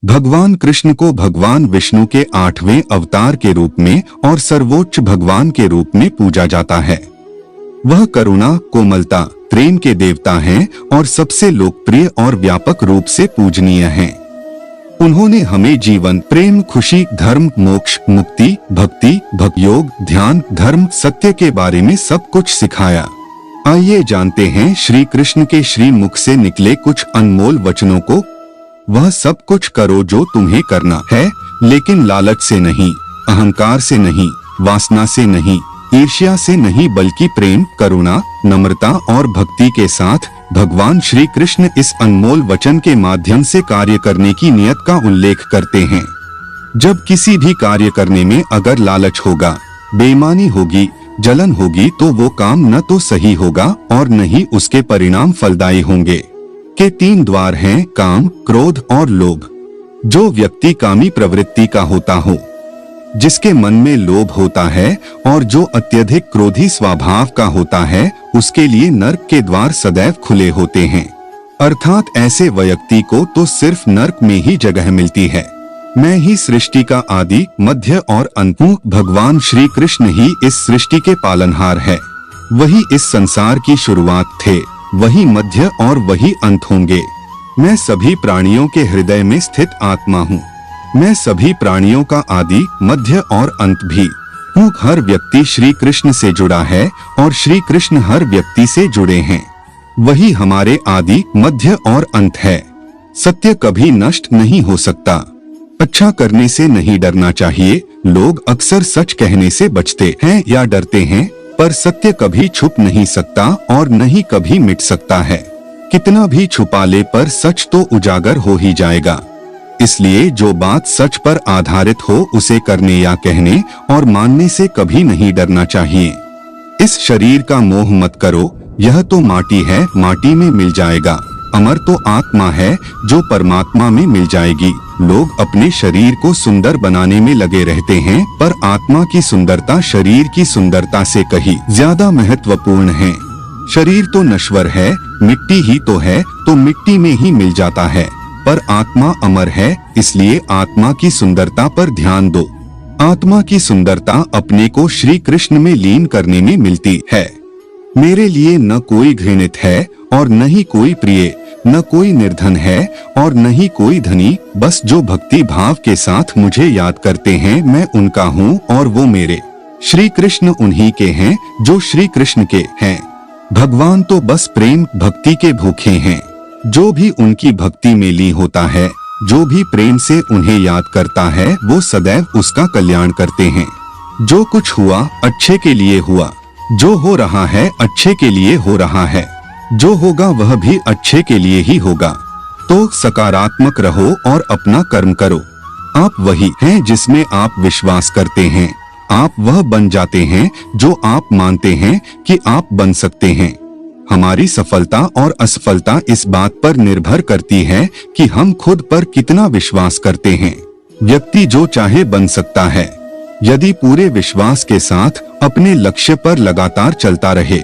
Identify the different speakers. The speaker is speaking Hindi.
Speaker 1: भगवान कृष्ण को भगवान विष्णु के 8वें अवतार के रूप में और सर्वोच्च भगवान के रूप में पूजा जाता है। वह करुणा, कोमलता, प्रेम के देवता हैं और सबसे लोकप्रिय और व्यापक रूप से पूजनीय हैं। उन्होंने हमें जीवन, प्रेम, खुशी, धर्म, मोक्ष, मुक्ति, भक्ति, भक्तियोग, ध्यान, धर्म, सत्य के बारे में सब कुछ सिखाया। आइए जानते हैं श्री कृष्ण के श्री मुख से निकले कुछ अनमोल वचनों को। वह सब कुछ करो जो तुम्हें करना है, लेकिन लालच से नहीं, अहंकार से नहीं, वासना से नहीं, ईर्ष्या से नहीं, बल्कि प्रेम, करुणा, नम्रता और भक्ति के साथ। भगवान श्री कृष्ण इस अनमोल वचन के माध्यम से कार्य करने की नियत का उल्लेख करते हैं। जब किसी भी कार्य करने में अगर लालच होगा, बेईमानी होगी, जलन होगी, तो वो काम न तो सही होगा और न ही उसके परिणाम फलदायी होंगे। के 3 द्वार हैं, काम, क्रोध और लोभ। जो व्यक्ति कामी प्रवृत्ति का होता हो, जिसके मन में लोभ होता है और जो अत्यधिक क्रोधी स्वभाव का होता है, उसके लिए नर्क के द्वार सदैव खुले होते हैं। अर्थात ऐसे व्यक्ति को तो सिर्फ नर्क में ही जगह मिलती है। मैं ही सृष्टि का आदि, मध्य और अंत हूँ। भगवान श्री कृष्ण ही इस सृष्टि के पालनहार है। वही इस संसार की शुरुआत थे, वही मध्य और वही अंत होंगे। मैं सभी प्राणियों के हृदय में स्थित आत्मा हूँ। मैं सभी प्राणियों का आदि, मध्य और अंत भी हूँ। हर व्यक्ति श्री कृष्ण से जुड़ा है और श्री कृष्ण हर व्यक्ति से जुड़े हैं। वही हमारे आदि, मध्य और अंत है। सत्य कभी नष्ट नहीं हो सकता। अच्छा करने से नहीं डरना चाहिए। लोग अक्सर सच कहने से बचते हैं या डरते हैं, पर सत्य कभी छुप नहीं सकता और न ही कभी मिट सकता है। कितना भी छुपा ले, पर सच तो उजागर हो ही जाएगा। इसलिए जो बात सच पर आधारित हो, उसे करने या कहने और मानने से कभी नहीं डरना चाहिए। इस शरीर का मोह मत करो, यह तो माटी है, माटी में मिल जाएगा। अमर तो आत्मा है, जो परमात्मा में मिल जाएगी। लोग अपने शरीर को सुंदर बनाने में लगे रहते हैं, पर आत्मा की सुंदरता शरीर की सुंदरता से कहीं ज्यादा महत्वपूर्ण है। शरीर तो नश्वर है, मिट्टी ही तो है, तो मिट्टी में ही मिल जाता है, पर आत्मा अमर है। इसलिए आत्मा की सुंदरता पर ध्यान दो। आत्मा की सुंदरता अपने को श्री कृष्ण में लीन करने में मिलती है। मेरे लिए न कोई घृणित है और न ही कोई प्रिय, न कोई निर्धन है और न ही कोई धनी। बस जो भक्ति भाव के साथ मुझे याद करते हैं, मैं उनका हूँ और वो मेरे। श्री कृष्ण उन्हीं के हैं जो श्री कृष्ण के हैं। भगवान तो बस प्रेम भक्ति के भूखे हैं। जो भी उनकी भक्ति में लीन होता है, जो भी प्रेम से उन्हें याद करता है, वो सदैव उसका कल्याण करते हैं। जो कुछ हुआ अच्छे के लिए हुआ, जो हो रहा है अच्छे के लिए हो रहा है, जो होगा वह भी अच्छे के लिए ही होगा। तो सकारात्मक रहो और अपना कर्म करो। आप वही हैं जिसमें आप विश्वास करते हैं। आप वह बन जाते हैं जो आप मानते हैं कि आप बन सकते हैं। हमारी सफलता और असफलता इस बात पर निर्भर करती है कि हम खुद पर कितना विश्वास करते हैं। व्यक्ति जो चाहे बन सकता है, यदि पूरे विश्वास के साथ अपने लक्ष्य पर लगातार चलता रहे।